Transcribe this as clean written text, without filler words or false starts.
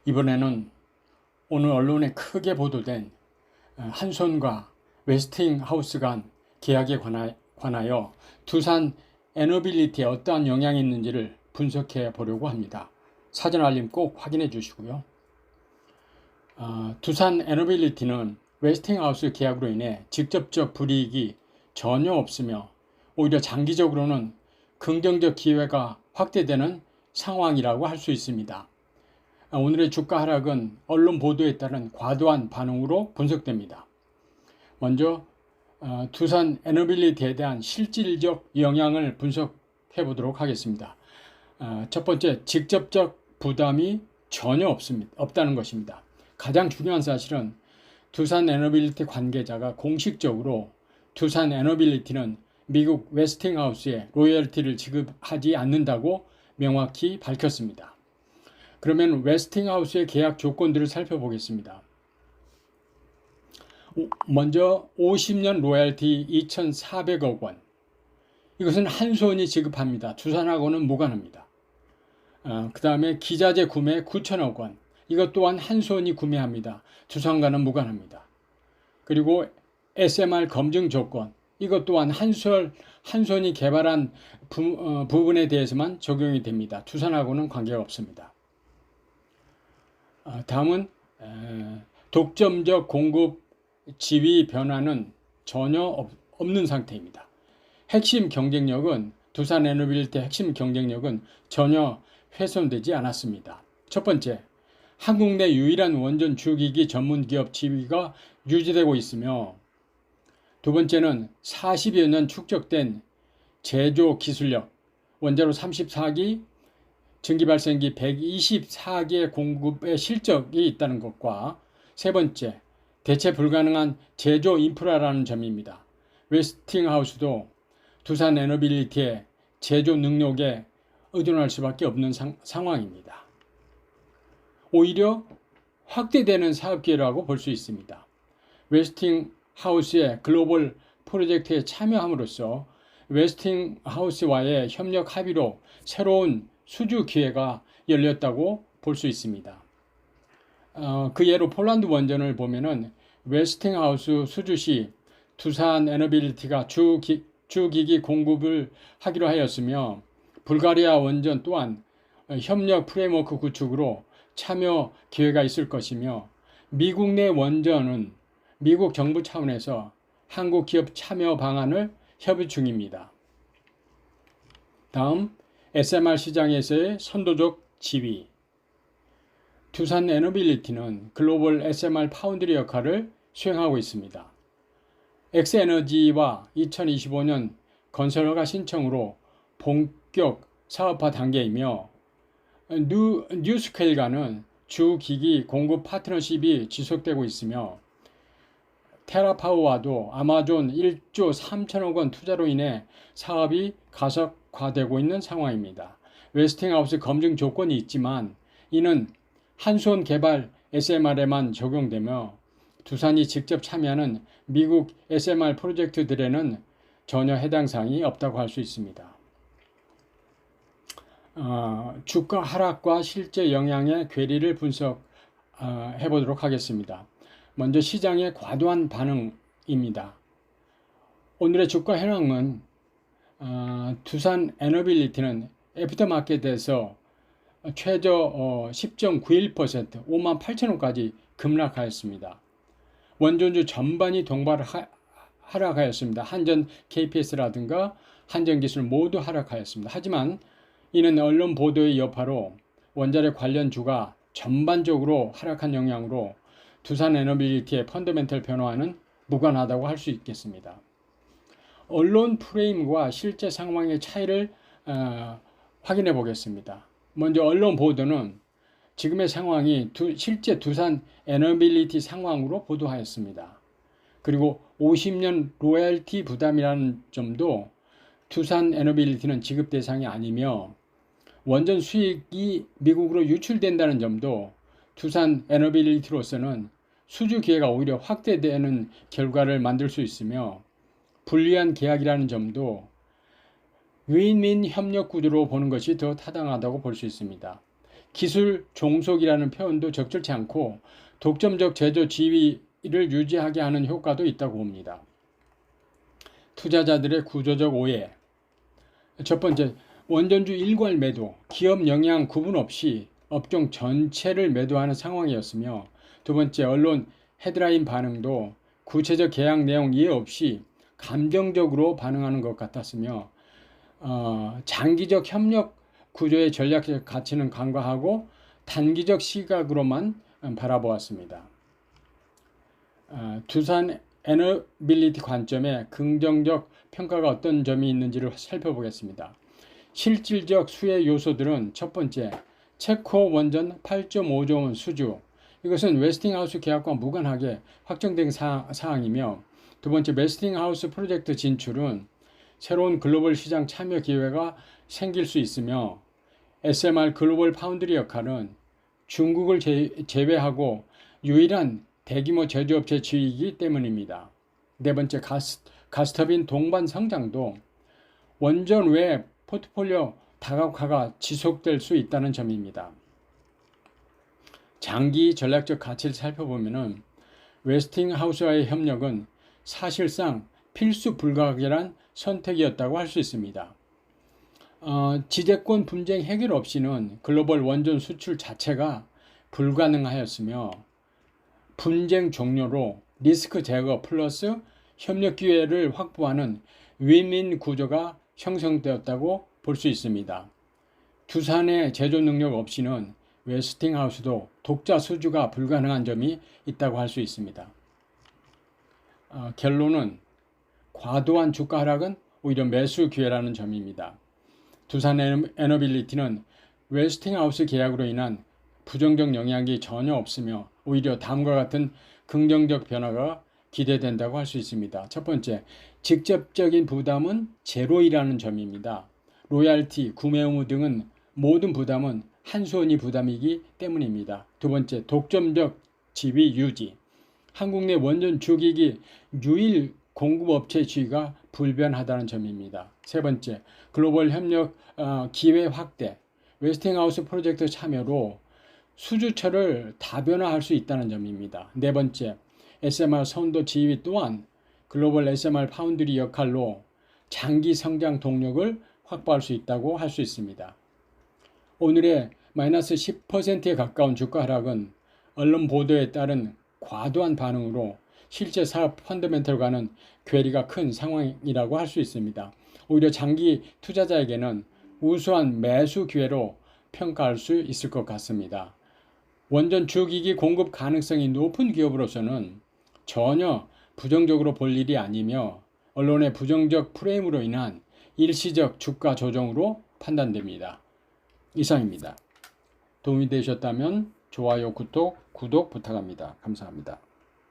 이번에는 오늘 언론에 크게 보도된 한손과 웨스팅하우스 간 계약에 관하여 두산 에너빌리티에 어떠한 영향이 있는지를 분석해 보려고 합니다. 사전 알림 꼭 확인해 주시고요. 두산 에너빌리티는 웨스팅하우스 계약으로 인해 직접적 불이익이 전혀 없으며 오히려 장기적으로는 긍정적 기회가 확대되는 상황이라고 할 수 있습니다. 오늘의 주가 하락은 언론 보도에 따른 과도한 반응으로 분석됩니다. 먼저 두산 에너빌리티에 대한 실질적 영향을 분석해 보도록 하겠습니다. 첫 번째, 직접적 부담이 전혀 없다는 것입니다. 가장 중요한 사실은 두산 에너빌리티 관계자가 공식적으로 두산 에너빌리티는 미국 웨스팅하우스에 로열티를 지급하지 않는다고 명확히 밝혔습니다. 그러면 웨스팅하우스의 계약 조건들을 살펴보겠습니다. 먼저 50년 로열티 2,400억 원. 이것은 한손이 지급합니다. 두산하고는 무관합니다. 그 다음에 기자재 구매 9천억 원. 이것 또한 한손이 구매합니다. 두산과는 무관합니다. 그리고 SMR 검증 조건. 이것 또한 한손이 개발한 부분에 대해서만 적용이 됩니다. 두산하고는 관계가 없습니다. 다음은 독점적 공급 지위 변화는 전혀 없는 상태입니다. 핵심 경쟁력은 두산 에너빌리티의 핵심 경쟁력은 전혀 훼손되지 않았습니다. 첫 번째, 한국 내 유일한 원전 주기기 전문 기업 지위가 유지되고 있으며, 두 번째는 40여 년 축적된 제조 기술력, 원자로 34기, 증기발생기 124기의 공급의 실적이 있다는 것과, 세 번째, 대체 불가능한 제조 인프라라는 점입니다. 웨스팅하우스도 두산 에너빌리티의 제조 능력에 의존할 수밖에 없는 상황입니다. 오히려 확대되는 사업 기회라고 볼 수 있습니다. 웨스팅하우스의 글로벌 프로젝트에 참여함으로써 웨스팅하우스와의 협력 합의로 새로운 수주 기회가 열렸다고 볼 수 있습니다. 그 예로 폴란드 원전을 보면은 웨스팅하우스 수주 시 두산 에너빌리티가 주기기 공급을 하기로 하였으며, 불가리아 원전 또한 협력 프레임워크 구축으로 참여 기회가 있을 것이며, 미국 내 원전은 미국 정부 차원에서 한국 기업 참여 방안을 협의 중입니다. 다음, SMR 시장에서의 선도적 지위. 두산 에너빌리티는 글로벌 SMR 파운드리 역할을 수행하고 있습니다. 엑스에너지와 2025년 건설허가 신청으로 본격 사업화 단계이며, 뉴스케일과는 주기기 공급 파트너십이 지속되고 있으며, 테라파워와도 아마존 1조 3천억 원 투자로 인해 사업이 가속화되고 있는 상황입니다. 웨스팅하우스 검증 조건이 있지만 이는 한손 개발 SMR에만 적용되며, 두산이 직접 참여하는 미국 SMR 프로젝트들에는 전혀 해당 사항이 없다고 할 수 있습니다. 주가 하락과 실제 영향의 괴리를 분석해 보도록 하겠습니다. 먼저 시장의 과도한 반응입니다. 오늘의 주가 현황은 두산 에너빌리티는 애프터마켓에서 최저 10.91%, 58,000원까지 급락하였습니다. 원전주 전반이 동반 하락하였습니다. 한전 KPS라든가 한전기술 모두 하락하였습니다. 하지만 이는 언론 보도의 여파로 원자력 관련주가 전반적으로 하락한 영향으로 두산 에너빌리티의 펀더멘털 변화와는 무관하다고 할 수 있겠습니다. 언론 프레임과 실제 상황의 차이를 확인해 보겠습니다. 먼저 언론 보도는 지금의 상황이 실제 두산 에너빌리티 상황으로 보도하였습니다. 그리고 50년 로열티 부담이라는 점도 두산 에너빌리티는 지급 대상이 아니며, 원전 수익이 미국으로 유출된다는 점도 두산 에너빌리티로서는 수주 기회가 오히려 확대되는 결과를 만들 수 있으며, 불리한 계약이라는 점도 윈윈 협력 구도로 보는 것이 더 타당하다고 볼 수 있습니다. 기술 종속이라는 표현도 적절치 않고 독점적 제조 지위를 유지하게 하는 효과도 있다고 봅니다. 투자자들의 구조적 오해. 첫 번째, 원전주 일괄 매도, 기업 영향 구분 없이 업종 전체를 매도하는 상황이었으며, 두 번째, 언론 헤드라인 반응도 구체적 계약 내용 이해 없이 감정적으로 반응하는 것 같았으며, 장기적 협력 구조의 전략적 가치는 간과하고 단기적 시각으로만 바라보았습니다. 두산 에너빌리티 관점에 긍정적 평가가 어떤 점이 있는지를 살펴보겠습니다. 실질적 수혜 요소들은 첫 번째, 체코 원전 8.5조 원 수주. 이것은 웨스팅하우스 계약과 무관하게 확정된 사항이며, 두 번째, 웨스팅하우스 프로젝트 진출은 새로운 글로벌 시장 참여 기회가 생길 수 있으며, SMR 글로벌 파운드리 역할은 중국을 제외하고 유일한 대규모 제조업체 지위이기 때문입니다. 네 번째, 가스터빈 동반 성장도 원전 외 포트폴리오 다각화가 지속될 수 있다는 점입니다. 장기 전략적 가치를 살펴보면 웨스팅하우스와의 협력은 사실상 필수 불가결한 선택이었다고 할 수 있습니다. 지재권 분쟁 해결 없이는 글로벌 원전 수출 자체가 불가능하였으며, 분쟁 종료로 리스크 제거 플러스 협력 기회를 확보하는 윈윈 구조가 형성되었다고 볼 수 있습니다. 두산의 제조 능력 없이는 웨스팅하우스도 독자 수주가 불가능한 점이 있다고 할 수 있습니다. 결론은 과도한 주가 하락은 오히려 매수 기회라는 점입니다. 두산 에너빌리티는 웨스팅하우스 계약으로 인한 부정적 영향이 전혀 없으며 오히려 다음과 같은 긍정적 변화가 기대된다고 할 수 있습니다. 첫 번째, 직접적인 부담은 제로이라는 점입니다. 로얄티, 구매 의무 등은 모든 부담은 한수원이 부담이기 때문입니다. 두 번째, 독점적 지위 유지. 한국 내 원전 주기기 유일 공급업체 지위가 불변하다는 점입니다. 세 번째, 글로벌 협력 기회 확대. 웨스팅하우스 프로젝트 참여로 수주처를 다변화할 수 있다는 점입니다. 네 번째, SMR 선도 지위 또한 글로벌 SMR 파운드리 역할로 장기 성장 동력을 확보할 수 있다고 할 수 있습니다. 오늘의 마이너스 10%에 가까운 주가 하락은 언론 보도에 따른 과도한 반응으로 실제 사업 펀더멘털과는 괴리가 큰 상황이라고 할 수 있습니다. 오히려 장기 투자자에게는 우수한 매수 기회로 평가할 수 있을 것 같습니다. 원전 주기기 공급 가능성이 높은 기업으로서는 전혀 부정적으로 볼 일이 아니며, 언론의 부정적 프레임으로 인한 일시적 주가 조정으로 판단됩니다. 이상입니다. 도움이 되셨다면 좋아요, 구독 부탁합니다. 감사합니다.